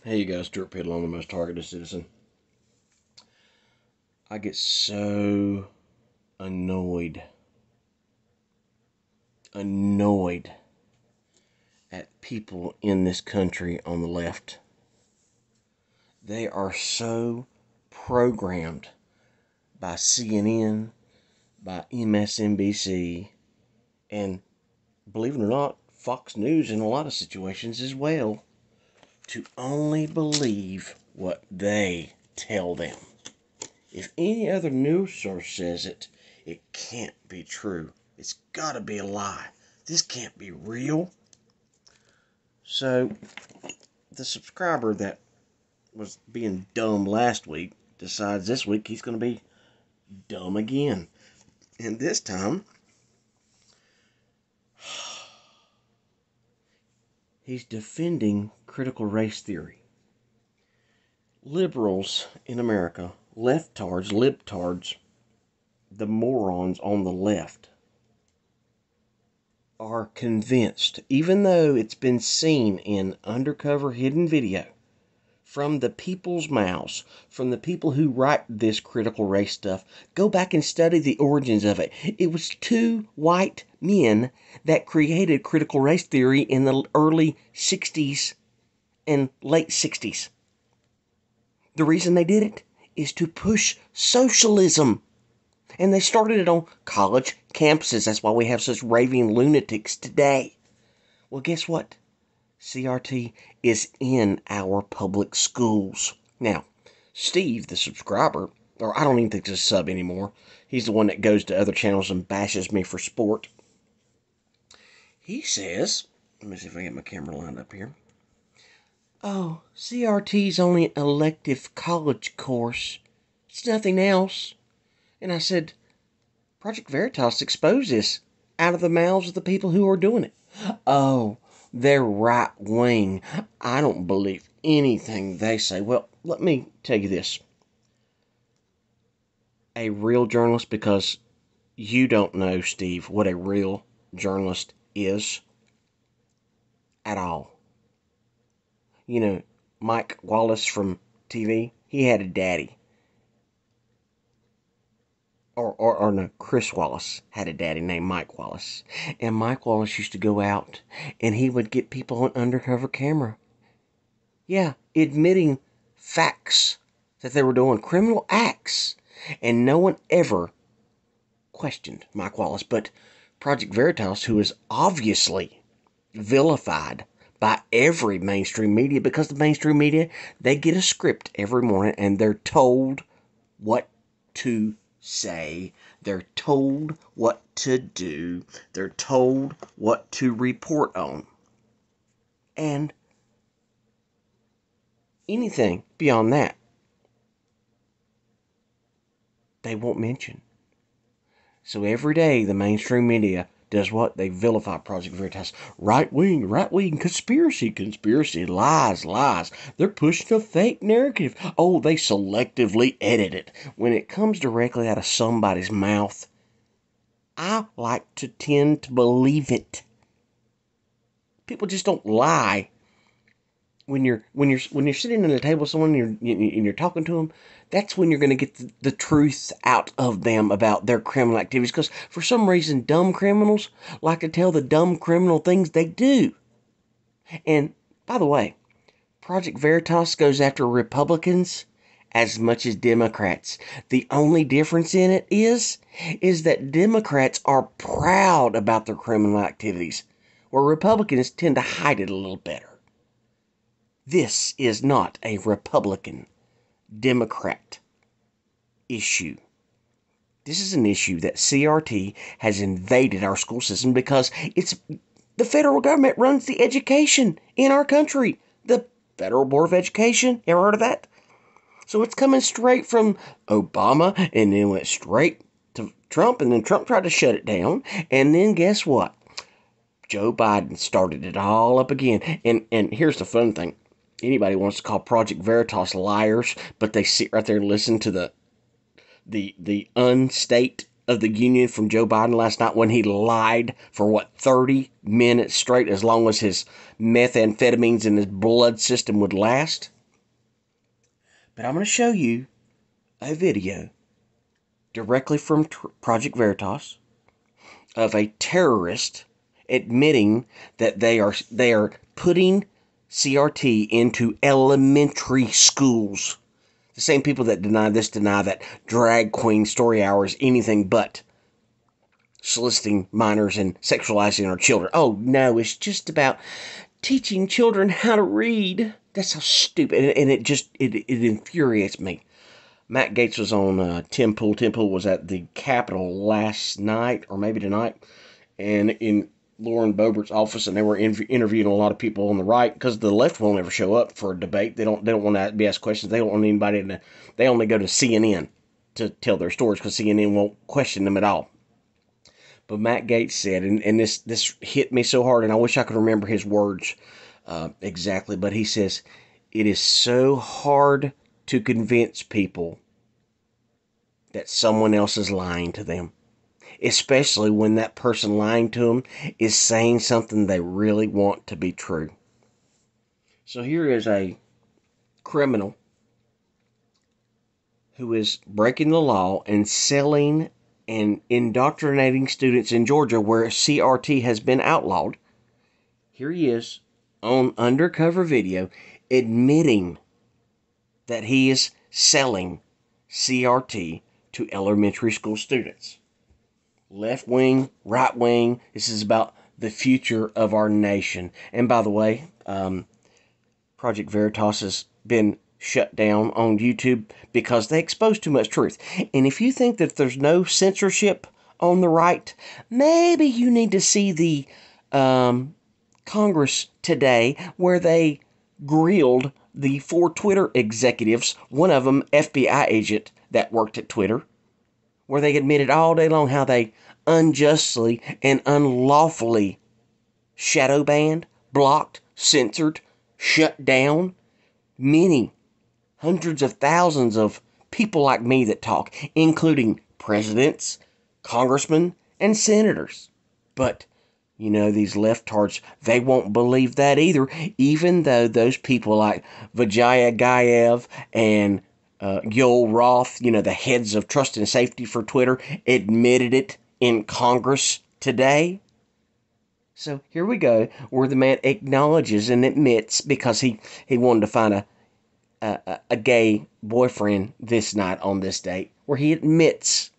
Hey you guys, Dirt Piddle on the Most Targeted Citizen. I get so annoyed at people in this country on the left. They are so programmed by CNN, by MSNBC, and believe it or not, Fox News in a lot of situations as well, to only believe what they tell them. If any other news source says it, it can't be true. It's gotta be a lie. This can't be real. So, the subscriber that was being dumb last week decides this week he's gonna be dumb again. And this time, he's defending critical race theory. Liberals in America, leftards, libtards, the morons on the left, are convinced, even though it's been seen in undercover hidden video from the people's mouths, from the people who write this critical race stuff. Go back and study the origins of it. It was two white men that created critical race theory in the early 60s and late 60s. The reason they did it is to push socialism. And they started it on college campuses. That's why we have such raving lunatics today. Well, guess what? CRT is in our public schools. Now, Steve, the subscriber, or I don't even think he's a sub anymore. He's the one that goes to other channels and bashes me for sport. He says, let me see if I get my camera lined up here. Oh, CRT's only an elective college course. It's nothing else. And I said, Project Veritas exposed this out of the mouths of the people who are doing it. Oh, they're right wing. I don't believe anything they say. Well, let me tell you this. A real journalist, because you don't know, Steve, what a real journalist is at all. You know, Mike Wallace from TV, he had a daddy. Or no, Chris Wallace had a daddy named Mike Wallace. And Mike Wallace used to go out and he would get people on undercover camera. Yeah, admitting facts that they were doing criminal acts. And no one ever questioned Mike Wallace. But Project Veritas, who is obviously vilified by every mainstream media, because the mainstream media, they get a script every morning and they're told what to say, they're told what to do, they're told what to report on. And anything beyond that, they won't mention. So every day the mainstream media does what? They vilify Project Veritas. Right wing, conspiracy, lies. They're pushing a fake narrative. Oh, they selectively edit it. When it comes directly out of somebody's mouth, I like to tend to believe it. People just don't lie. When you're sitting at a table with someone and you're talking to them, that's when you're going to get the truth out of them about their criminal activities. Because for some reason, dumb criminals like to tell the dumb criminal things they do. And by the way, Project Veritas goes after Republicans as much as Democrats. The only difference in it is that Democrats are proud about their criminal activities, where Republicans tend to hide it a little better. This is not a Republican-Democrat issue. This is an issue that CRT has invaded our school system because it's the federal government runs the education in our country. The Federal Board of Education. Ever heard of that? So it's coming straight from Obama and then went straight to Trump, and then Trump tried to shut it down. And then guess what? Joe Biden started it all up again. And here's the fun thing. Anybody wants to call Project Veritas liars, but they sit right there and listen to the unstate of the union from Joe Biden last night when he lied for 30 minutes straight, as long as his methamphetamines in his blood system would last. But I'm going to show you a video directly from Project Veritas of a terrorist admitting that they are putting CRT into elementary schools. The same people that deny that drag queen story hour is anything but soliciting minors and sexualizing our children. Oh no, it's just about teaching children how to read. That's how stupid, and it infuriates me. Matt Gaetz was on Tim Pool. Tim Pool was at the Capitol last night, or maybe tonight, and in Lauren Boebert's office, and they were interviewing a lot of people on the right, because the left won't ever show up for a debate. They don't want to be asked questions. They don't want anybody to. They only go to CNN to tell their stories, because CNN won't question them at all. But Matt Gaetz said, and this hit me so hard, and I wish I could remember his words exactly, but he says, it is so hard to convince people that someone else is lying to them, especially when that person lying to them is saying something they really want to be true. So here is a criminal who is breaking the law and selling and indoctrinating students in Georgia where CRT has been outlawed. Here he is on undercover video admitting that he is selling CRT to elementary school students. Left wing, right wing, this is about the future of our nation. And by the way, Project Veritas has been shut down on YouTube because they expose too much truth. And if you think that there's no censorship on the right, maybe you need to see the Congress today, where they grilled the 4 Twitter executives, one of them FBI agent that worked at Twitter, where they admitted all day long how they unjustly and unlawfully shadow banned, blocked, censored, shut down many hundreds of thousands of people like me that talk, including presidents, congressmen, and senators. But you know, these leftards, they won't believe that either, even though those people like Vijaya Gayev and Yoel Roth, you know, the heads of trust and safety for Twitter, admitted it in Congress today. So here we go, where the man acknowledges and admits, because he wanted to find a gay boyfriend this night on this date, where he admits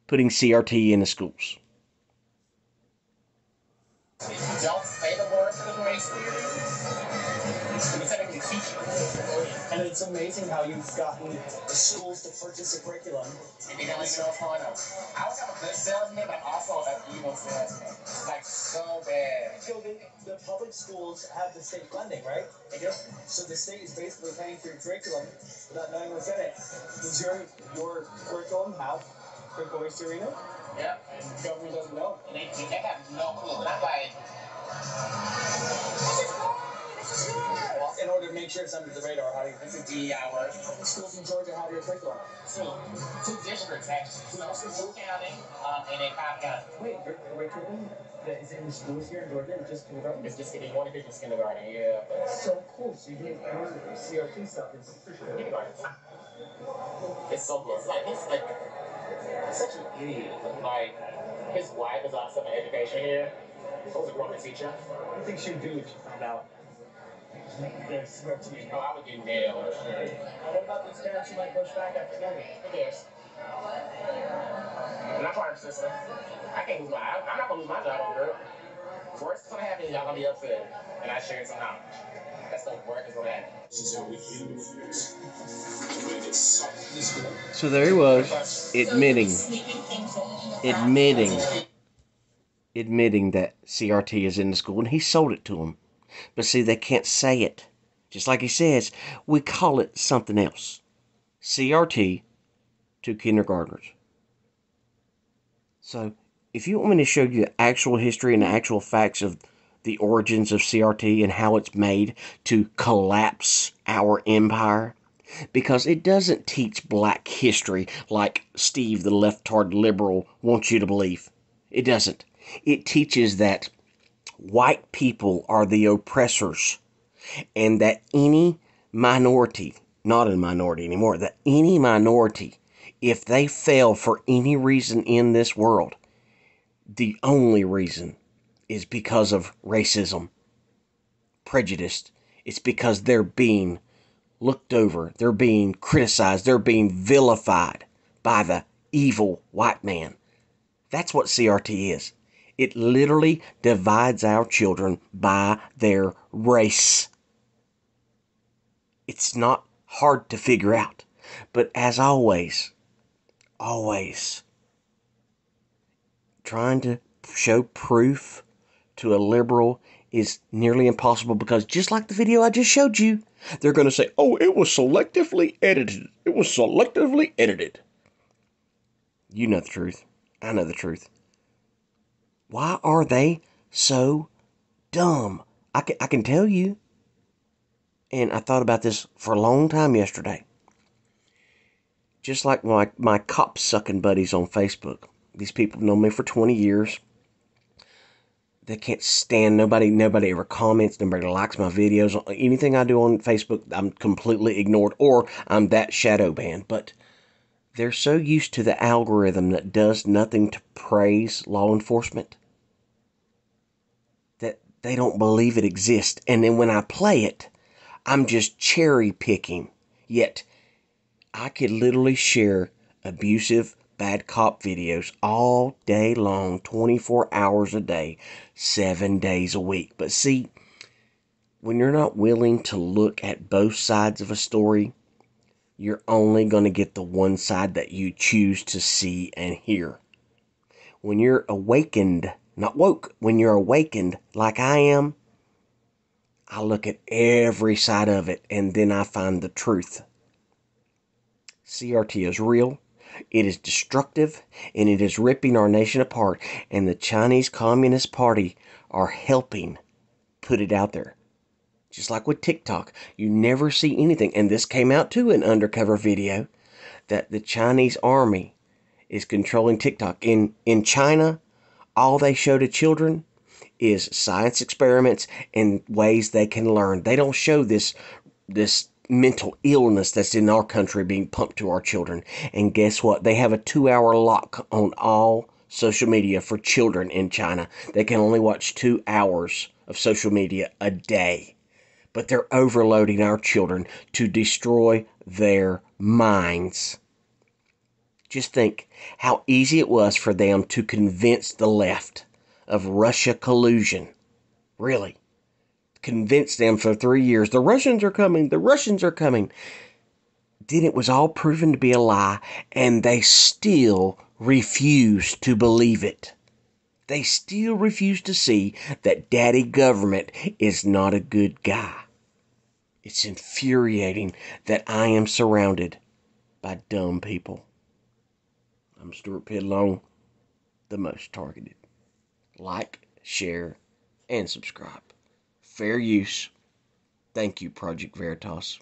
putting CRT in the schools. Don't say the word to the race theory. You technically teach it. And it's amazing how you've gotten the schools to purchase a curriculum. And they don't even know what's going on. I was a good salesman, but also an evil salesman. Like, so bad. So the public schools have the state funding, right? They do. So the state is basically paying for your curriculum without knowing what's in it. Does your curriculum have critical race theory in it? Yeah. And the government doesn't know. And they have no clue. And I'm like, well, in order to make sure it's under the radar, how do you think? It's a DEI work. Schools in Georgia have your curriculum. Two districts, actually. So, Sioux County and then Cobb County. Wait, curriculum that is in the schools here in Georgia is just kindergarten? It's just you want to do just kindergarten, yeah. But so cool. So you get CRT stuff in kindergarten. It's so cool. It's like such an idiot. Like, his wife is also in education here. I was a growing teacher. What do you think she would do if she found out? Yes, oh, I would get nailed. What about these parents who might push back after getting it? Who cares? I'm not part of the system. I'm not going to lose my job over it. Worst is going to happen, y'all going to be upset. And I share some knowledge. That's the worst is going to happen. So there he was, admitting that CRT is in the school, and he sold it to them. But see, they can't say it. Just like he says, we call it something else. CRT to kindergartners. So, if you want me to show you the actual history and the actual facts of the origins of CRT and how it's made to collapse our empire, because it doesn't teach black history like Steve, the leftard liberal, wants you to believe. It doesn't. It teaches that white people are the oppressors, and that any minority not a minority anymore, that any minority, if they fail for any reason in this world, the only reason is because of racism, prejudice. It's because they're being looked over, they're being criticized, they're being vilified by the evil white man. That's what CRT is. It literally divides our children by their race. It's not hard to figure out. But as always, trying to show proof to a liberal is nearly impossible, because just like the video I just showed you, they're going to say, oh, it was selectively edited. It was selectively edited. You know the truth. I know the truth. Why are they so dumb? I can tell you. And I thought about this for a long time yesterday. Just like my cop-sucking buddies on Facebook. These people know me for 20 years. They can't stand nobody ever comments, nobody likes my videos. Anything I do on Facebook, I'm completely ignored, or I'm that shadow banned. But they're so used to the algorithm that does nothing to praise law enforcement that they don't believe it exists. And then when I play it, I'm just cherry picking. Yet I could literally share abusive, bad cop videos all day long, 24 hours a day, 7 days a week. But see, when you're not willing to look at both sides of a story, you're only going to get the one side that you choose to see and hear. When you're awakened, not woke, when you're awakened like I am, I look at every side of it and then I find the truth. CRT is real, it is destructive, and it is ripping our nation apart. And the Chinese Communist Party are helping put it out there. Just like with TikTok, you never see anything. And this came out too, an undercover video, that the Chinese army is controlling TikTok. In China, all they show to children is science experiments and ways they can learn. They don't show this mental illness that's in our country being pumped to our children. And guess what? They have a 2-hour lock on all social media for children in China. They can only watch 2 hours of social media a day. But they're overloading our children to destroy their minds. Just think how easy it was for them to convince the left of Russia collusion. Really. Convinced them for 3 years, the Russians are coming, the Russians are coming. Then it was all proven to be a lie, and they still refuse to believe it. They still refuse to see that daddy government is not a good guy. It's infuriating that I am surrounded by dumb people. I'm Stuart Pidlone, the most targeted. Like, share, and subscribe. Fair use. Thank you, Project Veritas.